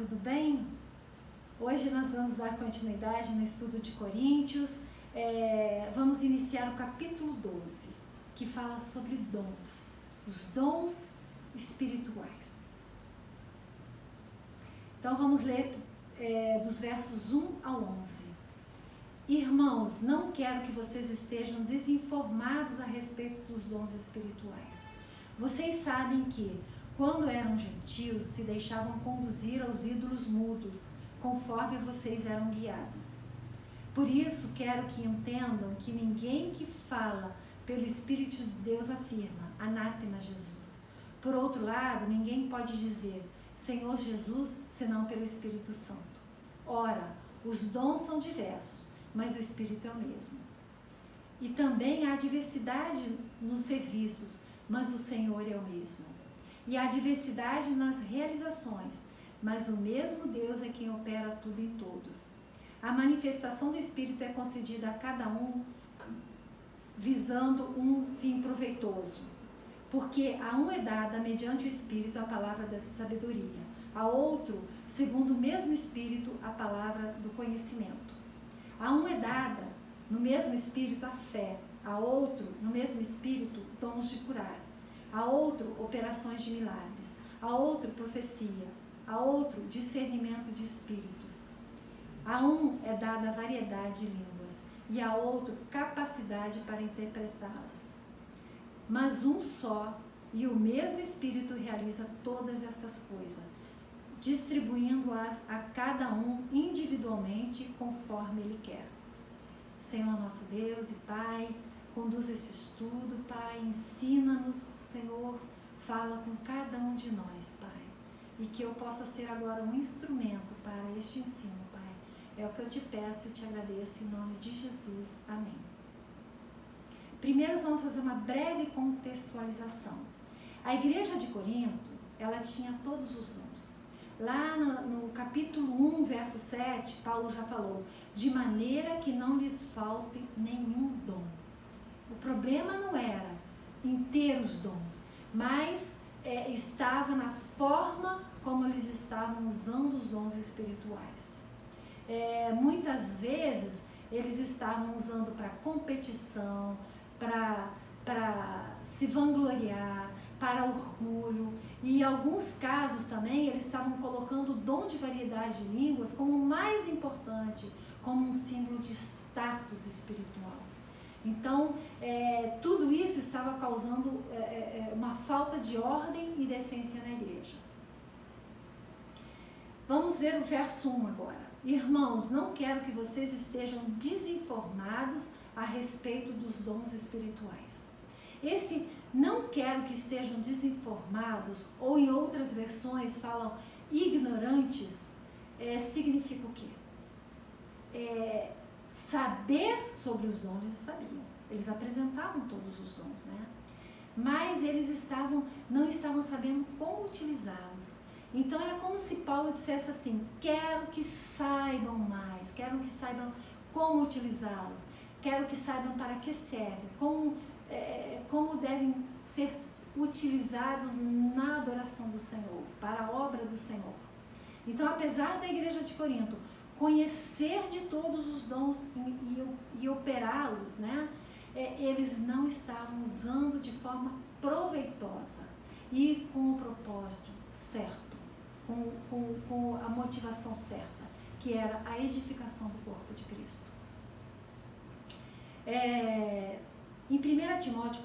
tudo bem? Hoje nós vamos dar continuidade no estudo de Coríntios. Vamos iniciar o capítulo 12, que fala sobre dons, os dons espirituais. Então vamos ler dos versos 1 ao 11. Irmãos, não quero que vocês estejam desinformados a respeito dos dons espirituais. Vocês sabem que, quando eram gentios, se deixavam conduzir aos ídolos mudos, conforme vocês eram guiados. Por isso, quero que entendam que ninguém que fala pelo Espírito de Deus afirma, anátema Jesus. Por outro lado, ninguém pode dizer, Senhor Jesus, senão pelo Espírito Santo. Ora, os dons são diversos, mas o Espírito é o mesmo. E também há diversidade nos serviços, mas o Senhor é o mesmo. E há diversidade nas realizações, mas o mesmo Deus é quem opera tudo em todos. A manifestação do Espírito é concedida a cada um visando um fim proveitoso. Porque a um é dada, mediante o Espírito, a palavra da sabedoria. A outro, segundo o mesmo Espírito, a palavra do conhecimento. A um é dada, no mesmo Espírito, a fé. A outro, no mesmo Espírito, dons de curar. A outro, operações de milagres. A outro, profecia. A outro, discernimento de espíritos. A um é dada a variedade de línguas. E a outro, capacidade para interpretá-las. Mas um só e o mesmo Espírito realiza todas estas coisas, distribuindo-as a cada um individualmente conforme Ele quer. Senhor nosso Deus e Pai, conduz esse estudo, Pai, ensina-nos, Senhor, fala com cada um de nós, Pai, e que eu possa ser agora um instrumento para este ensino, Pai. É o que eu te peço e te agradeço em nome de Jesus. Amém. Primeiro vamos fazer uma breve contextualização. A igreja de Corinto, ela tinha todos os dons. Lá no capítulo 1, verso 7, Paulo já falou, de maneira que não lhes falte nenhum dom. O problema não era em ter os dons, mas estava na forma como eles estavam usando os dons espirituais. Muitas vezes eles estavam usando para competição, para se vangloriar, para orgulho, e em alguns casos também eles estavam colocando o dom de variedade de línguas como o mais importante, como um símbolo de status espiritual. Então, tudo isso estava causando uma falta de ordem e decência na igreja. Vamos ver o verso 1 agora. Irmãos, não quero que vocês estejam desinformados a respeito dos dons espirituais. Esse não quero que estejam desinformados, ou em outras versões falam ignorantes, significa o quê? Saber sobre os dons, eles sabiam. Eles apresentavam todos os dons, né? Mas eles não estavam sabendo como utilizá-los. Então era como se Paulo dissesse assim, quero que saibam mais, quero que saibam como utilizá-los, quero que saibam para que servem, como devem ser utilizados na adoração do Senhor, para a obra do Senhor. Então, apesar da igreja de Corinto conhecer de todos os dons e operá-los, né, eles não estavam usando de forma proveitosa e com o propósito certo, com a motivação certa, que era a edificação do corpo de Cristo. Em 1 Timóteo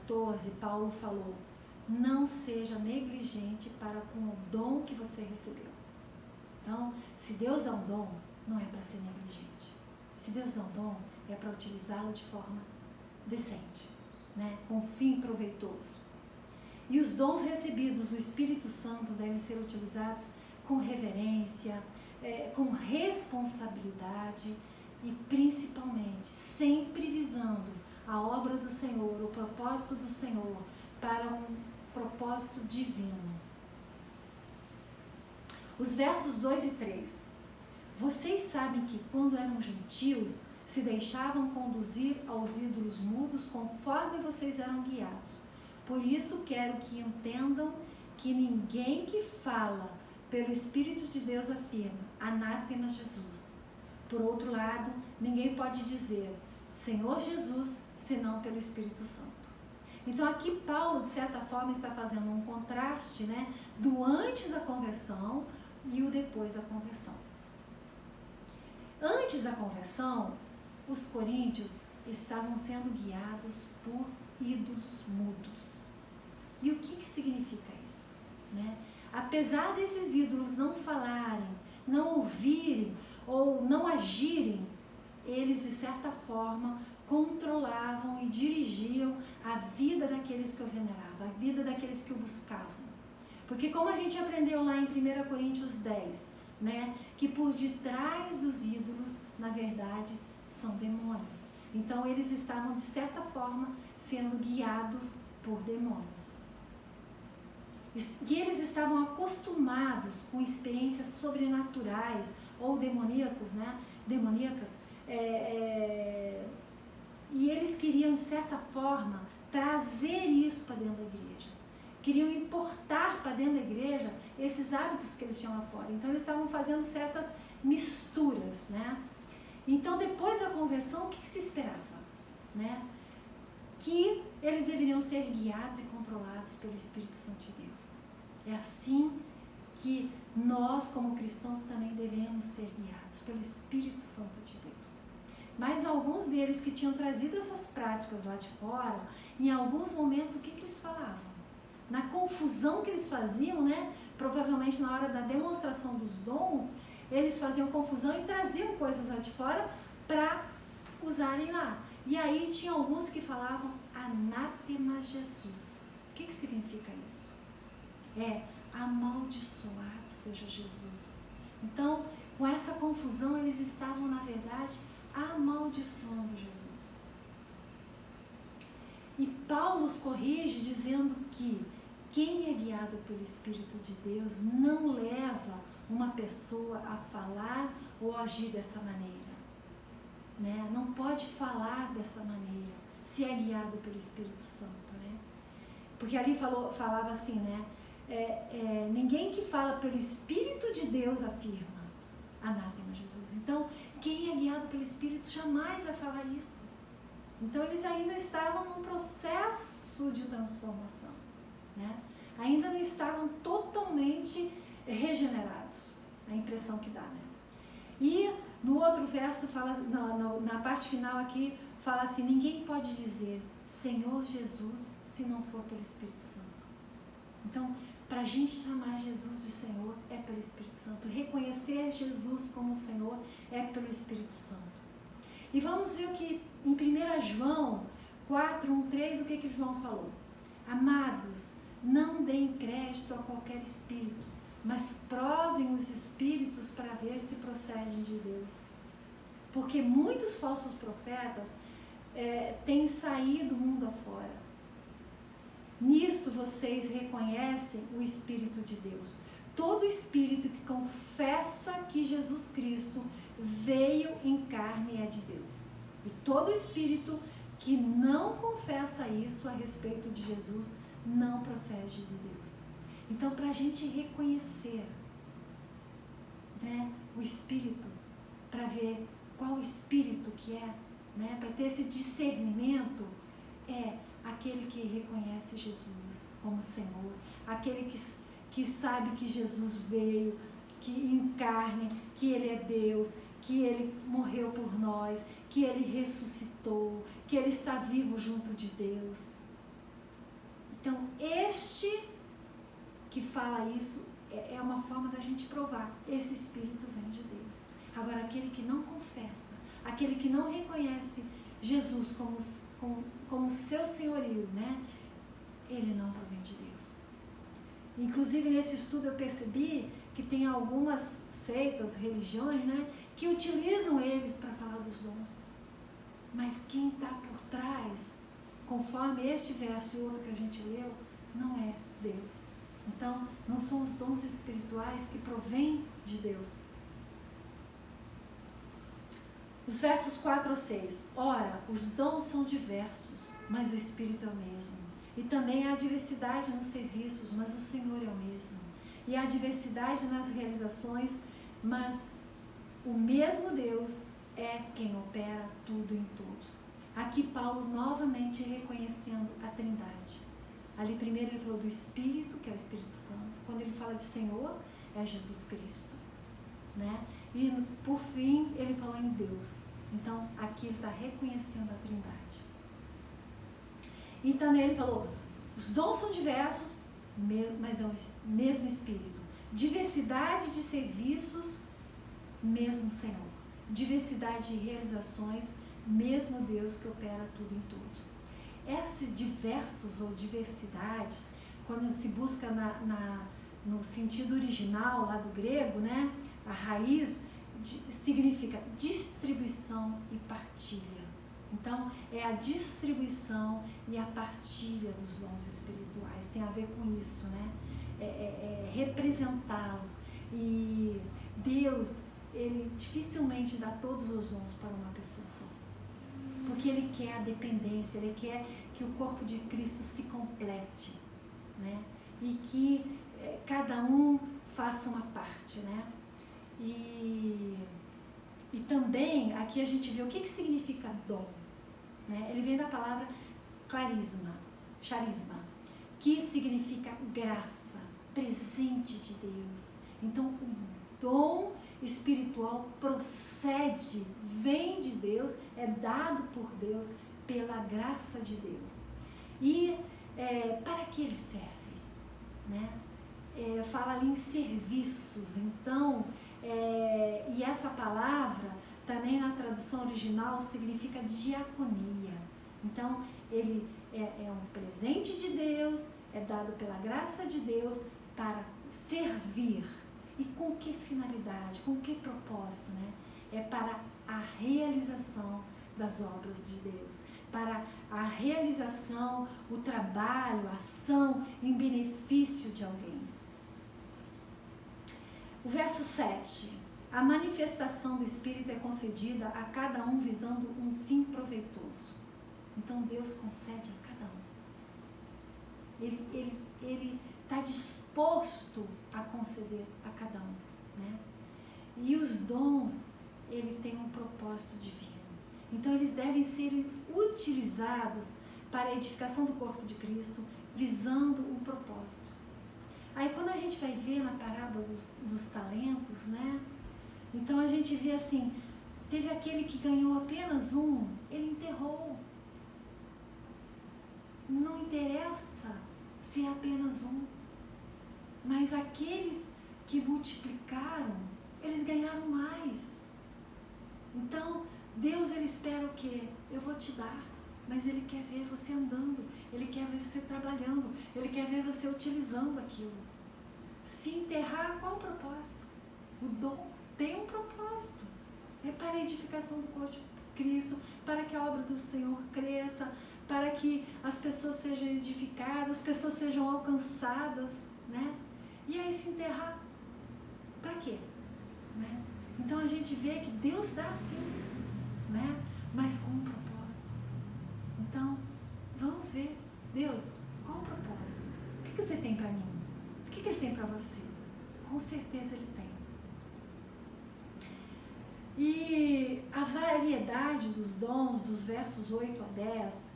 4,14, Paulo falou, não seja negligente para com o dom que você recebeu. Então, se Deus dá um dom, não é para ser negligente. Se Deus dá um dom, é para utilizá-lo de forma decente, né? Com fim proveitoso. E os dons recebidos do Espírito Santo devem ser utilizados com reverência, com responsabilidade e principalmente sempre visando a obra do Senhor, o propósito do Senhor, para um propósito divino. Os versos 2 e 3. Vocês sabem que quando eram gentios, se deixavam conduzir aos ídolos mudos conforme vocês eram guiados. Por isso quero que entendam que ninguém que fala pelo Espírito de Deus afirma, anátema Jesus. Por outro lado, ninguém pode dizer Senhor Jesus, senão pelo Espírito Santo. Então aqui Paulo, de certa forma, está fazendo um contraste, né, do antes da conversão e o depois da conversão. Antes da conversão, os coríntios estavam sendo guiados por ídolos mudos. E o que significa isso? Né? Apesar desses ídolos não falarem, não ouvirem ou não agirem, eles, de certa forma, controlavam e dirigiam a vida daqueles que o veneravam, a vida daqueles que o buscavam. Porque como a gente aprendeu lá em 1 Coríntios 10, né, que por detrás dos ídolos, na verdade, são demônios. Então, eles estavam, de certa forma, sendo guiados por demônios. E eles estavam acostumados com experiências sobrenaturais ou demoníacas, né? E eles queriam, de certa forma, trazer isso para dentro da igreja. Queriam importar para dentro da igreja esses hábitos que eles tinham lá fora. Então, eles estavam fazendo certas misturas, né? Então, depois da conversão, o que se esperava? Né? Que eles deveriam ser guiados e controlados pelo Espírito Santo de Deus. É assim que nós, como cristãos, também devemos ser guiados pelo Espírito Santo de Deus. Mas alguns deles que tinham trazido essas práticas lá de fora, em alguns momentos, o que eles falavam? Na confusão que eles faziam, né? Provavelmente na hora da demonstração dos dons, eles faziam confusão e traziam coisas lá de fora para usarem lá. E aí tinha alguns que falavam anátema Jesus. O que significa isso? É amaldiçoado seja Jesus. Então, com essa confusão, eles estavam, na verdade, amaldiçoando Jesus. E Paulo os corrige dizendo que quem é guiado pelo Espírito de Deus não leva uma pessoa a falar ou agir dessa maneira. Né? Não pode falar dessa maneira se é guiado pelo Espírito Santo. Né? Porque ali falava assim, né? Ninguém que fala pelo Espírito de Deus afirma anátema Jesus. Então, quem é guiado pelo Espírito jamais vai falar isso. Então, eles ainda estavam num processo de transformação. Né? Ainda não estavam totalmente regenerados. A impressão que dá. Né? E no outro verso, fala, na parte final aqui, fala assim, ninguém pode dizer Senhor Jesus se não for pelo Espírito Santo. Então, para a gente chamar Jesus de Senhor é pelo Espírito Santo. Reconhecer Jesus como Senhor é pelo Espírito Santo. E vamos ver o que em 1 João 4, 1, 3, o que João falou. Amados, não deem crédito a qualquer espírito, mas provem os espíritos para ver se procedem de Deus. Porque muitos falsos profetas têm saído mundo afora. Nisto vocês reconhecem o Espírito de Deus. Todo espírito que confessa que Jesus Cristo veio em carne é de Deus. E todo espírito que não confessa isso a respeito de Jesus não procede de Deus. Então, para a gente reconhecer, né, o Espírito, para ver qual Espírito que é, né, para ter esse discernimento, é aquele que reconhece Jesus como Senhor, aquele que sabe que Jesus veio, que em carne, que Ele é Deus, que Ele morreu por nós, que Ele ressuscitou, que Ele está vivo junto de Deus. Então, este que fala isso é uma forma da gente provar. Esse Espírito vem de Deus. Agora, aquele que não confessa, aquele que não reconhece Jesus como seu senhorio, né? Ele não provém de Deus. Inclusive, nesse estudo eu percebi que tem algumas seitas, religiões, né, que utilizam eles para falar dos dons. Mas quem está por trás, conforme este verso e outro que a gente leu, não é Deus. Então, não são os dons espirituais que provêm de Deus. Os versos 4 ou 6. Ora, os dons são diversos, mas o Espírito é o mesmo. E também há diversidade nos serviços, mas o Senhor é o mesmo. e há diversidade nas realizações, mas o mesmo Deus é quem opera tudo em todos. Aqui Paulo novamente reconhecendo a Trindade. Ali primeiro ele falou do Espírito, que é o Espírito Santo. Quando ele fala de Senhor, é Jesus Cristo, né? E por fim ele falou em Deus. Então aqui ele está reconhecendo a Trindade. E também ele falou, os dons são diversos, mas é o mesmo Espírito. Diversidade de serviços, mesmo Senhor. Diversidade de realizações, mesmo Deus que opera tudo em todos. Esses diversos ou diversidades, quando se busca no sentido original lá do grego, né, a raiz significa distribuição e partilha. Então, é a distribuição e a partilha dos dons espirituais, tem a ver com isso, né? Representá-los. E Deus, ele dificilmente dá todos os dons para uma pessoa só. Porque ele quer a dependência, ele quer que o corpo de Cristo se complete, né? E que cada um faça uma parte, né? E também aqui a gente vê o que significa dom, né? Ele vem da palavra charisma, que significa graça, presente de Deus. Então o dom espiritual procede, vem de Deus, é dado por Deus, pela graça de Deus. E para que ele serve, né? Fala ali em serviços. Então, e essa palavra também na tradução original significa diaconia. Então, ele é um presente de Deus, é dado pela graça de Deus para servir. E com que finalidade, com que propósito, né? É para a realização das obras de Deus, para a realização, o trabalho, a ação em benefício de alguém. O verso 7. A manifestação do Espírito é concedida a cada um visando um fim proveitoso. Então Deus concede a cada um. Ele está disposto a conceder a cada um, né? E os dons, ele tem um propósito divino. Então eles devem ser utilizados para a edificação do corpo de Cristo, visando um propósito. Aí quando a gente vai ver na parábola dos talentos, né? Então a gente vê assim, teve aquele que ganhou apenas um, ele enterrou. Não interessa se é apenas um, mas aqueles que multiplicaram, eles ganharam mais. Então, Deus, ele espera o quê? Eu vou te dar, mas ele quer ver você andando, ele quer ver você trabalhando, ele quer ver você utilizando aquilo. Se enterrar, qual o propósito? O dom tem um propósito. É para a edificação do corpo de Cristo, para que a obra do Senhor cresça, para que as pessoas sejam edificadas, as pessoas sejam alcançadas, né? E aí se enterrar, para quê? Né? Então a gente vê que Deus dá sim, né? Mas com um propósito. Então, vamos ver, Deus, qual o propósito? O que você tem para mim? O que ele tem para você? Com certeza ele tem. E a variedade dos dons, dos versos 8 a 10,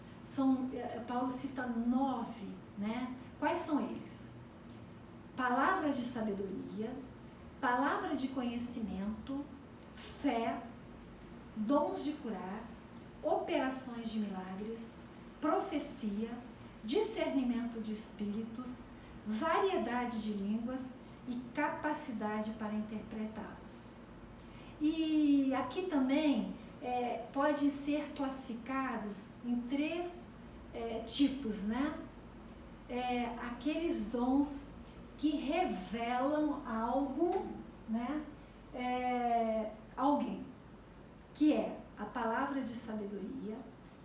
Paulo cita 9, né? Quais são eles? Palavra de sabedoria, palavra de conhecimento, fé, dons de curar, operações de milagres, profecia, discernimento de espíritos, variedade de línguas e capacidade para interpretá-las. E aqui também podem ser classificados em 3 tipos, né? Aqueles dons que revelam algo, né? Alguém, que é a palavra de sabedoria,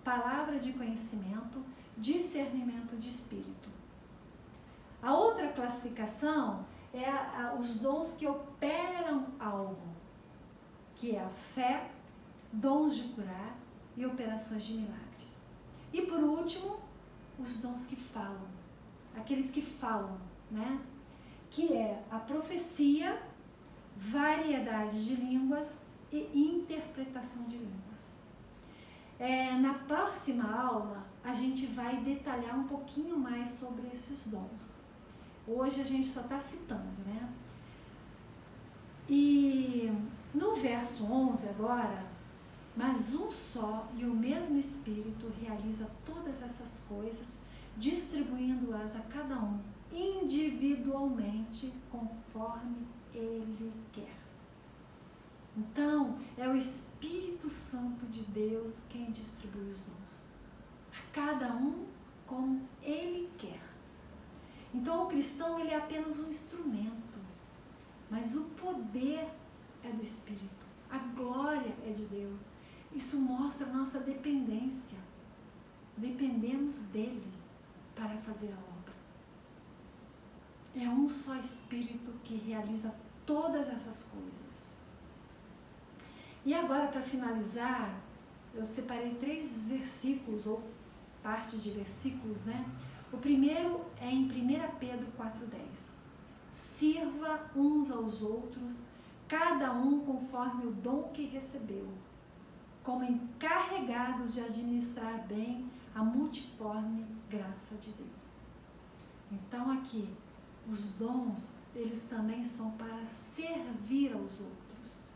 palavra de conhecimento, discernimento de espírito. A outra classificação é os dons que operam algo, que é a fé, dons de curar e operações de milagres. E por último, os dons que falam, aqueles que falam, né? que é a profecia, variedade de línguas e interpretação de línguas. Na próxima aula, a gente vai detalhar um pouquinho mais sobre esses dons. Hoje a gente só está citando, né? E no verso 11 agora, mas um só e o mesmo Espírito realiza todas essas coisas, distribuindo-as a cada um individualmente, conforme Ele quer. Então, é o Espírito Santo de Deus quem distribui os dons. A cada um como Ele quer. Então, o cristão, ele é apenas um instrumento, mas o poder é do Espírito. A glória é de Deus. Isso mostra a nossa dependência. Dependemos dele para fazer a obra. É um só Espírito que realiza todas essas coisas. E agora, para finalizar, eu separei 3 versículos, ou parte de versículos, né? O primeiro é em 1 Pedro 4,10. Sirva uns aos outros, cada um conforme o dom que recebeu, como encarregados de administrar bem a multiforme graça de Deus. Então aqui, os dons, eles também são para servir aos outros,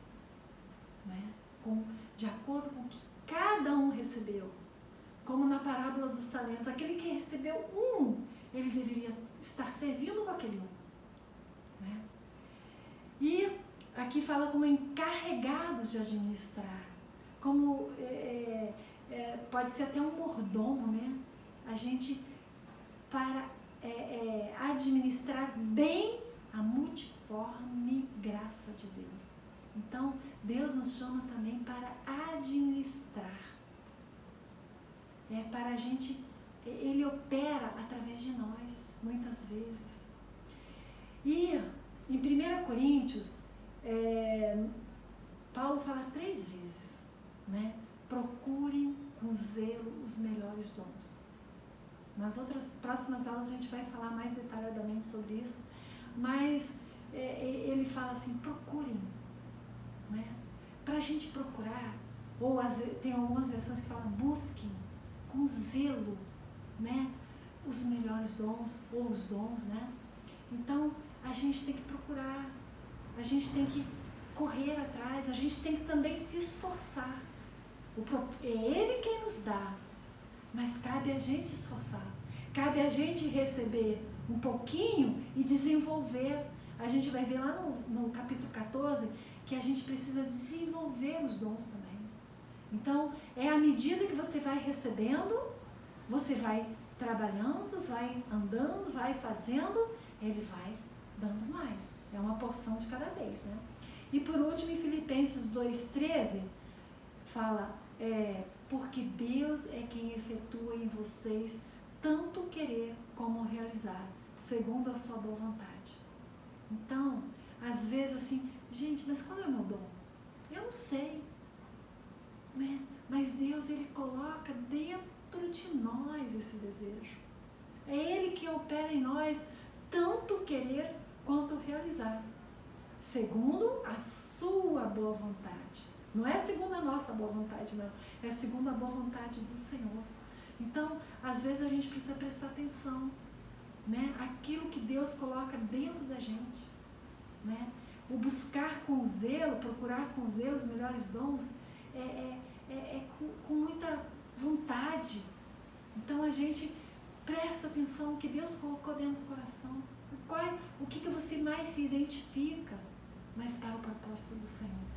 né? De acordo com o que cada um recebeu. Como na parábola dos talentos, aquele que recebeu um, ele deveria estar servindo com aquele um, né? E aqui fala como encarregados de administrar, como pode ser até um mordomo, né? A gente para administrar bem a multiforme graça de Deus. Então, Deus nos chama também para administrar. Para a gente, Ele opera através de nós, muitas vezes. E em 1 Coríntios, Paulo fala 3 vezes, né? Procurem com zelo os melhores dons. Nas outras próximas aulas a gente vai falar mais detalhadamente sobre isso, mas ele fala assim, procurem, né? Para a gente procurar, ou tem algumas versões que falam busquem com zelo, né? Os melhores dons, ou os dons, né? Então, a gente tem que procurar, a gente tem que correr atrás, a gente tem que também se esforçar. É Ele quem nos dá, mas cabe a gente se esforçar, cabe a gente receber um pouquinho e desenvolver. A gente vai ver lá no capítulo 14 que a gente precisa desenvolver os dons também. Então, à medida que você vai recebendo, você vai trabalhando, vai andando, vai fazendo, ele vai dando mais. É uma porção de cada vez, né? E por último, em Filipenses 2,13, fala, porque Deus é quem efetua em vocês tanto querer como realizar, segundo a sua boa vontade. Então, às vezes assim, gente, mas qual é o meu dom? Eu não sei, né? Mas Deus, Ele coloca dentro de nós esse desejo. É Ele que opera em nós tanto querer quanto realizar, segundo a sua boa vontade. Não é segundo a nossa boa vontade, não. É segundo a boa vontade do Senhor. Então, às vezes a gente precisa prestar atenção, né? Aquilo que Deus coloca dentro da gente, né? O buscar com zelo, procurar com zelo os melhores dons, com muita vontade. Então, a gente presta atenção no que Deus colocou dentro do coração. O que você mais se identifica, mas para o propósito do Senhor.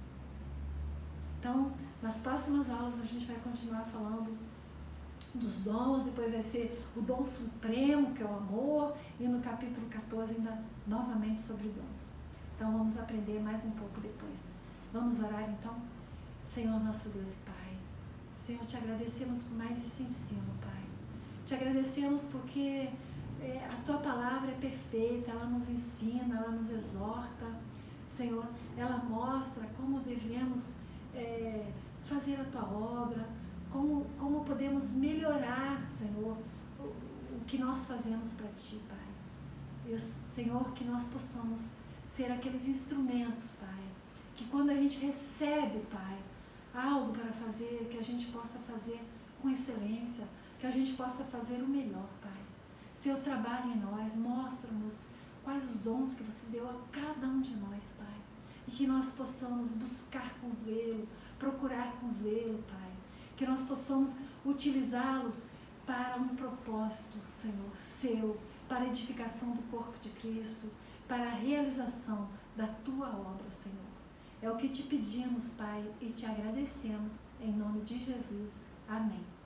Então, nas próximas aulas a gente vai continuar falando dos dons, depois vai ser o dom supremo, que é o amor, e no capítulo 14 ainda novamente sobre dons. Então, vamos aprender mais um pouco depois. Vamos orar então? Senhor, nosso Deus e Pai, Senhor, te agradecemos por mais esse ensino, Pai. Te agradecemos porque a Tua palavra é perfeita, ela nos ensina, ela nos exorta, Senhor, ela mostra como devemos fazer a Tua obra, como podemos melhorar, Senhor, o que nós fazemos para Ti, Pai. E, Senhor, que nós possamos ser aqueles instrumentos, Pai, que quando a gente recebe, Pai, algo para fazer, que a gente possa fazer com excelência, que a gente possa fazer o melhor, Pai. Seu trabalho em nós, mostra-nos quais os dons que você deu a cada um de nós, Pai. E que nós possamos buscar com zelo, procurar com zelo, Pai. Que nós possamos utilizá-los para um propósito, Senhor, seu, para a edificação do corpo de Cristo, para a realização da tua obra, Senhor. É o que te pedimos, Pai, e te agradecemos, em nome de Jesus. Amém.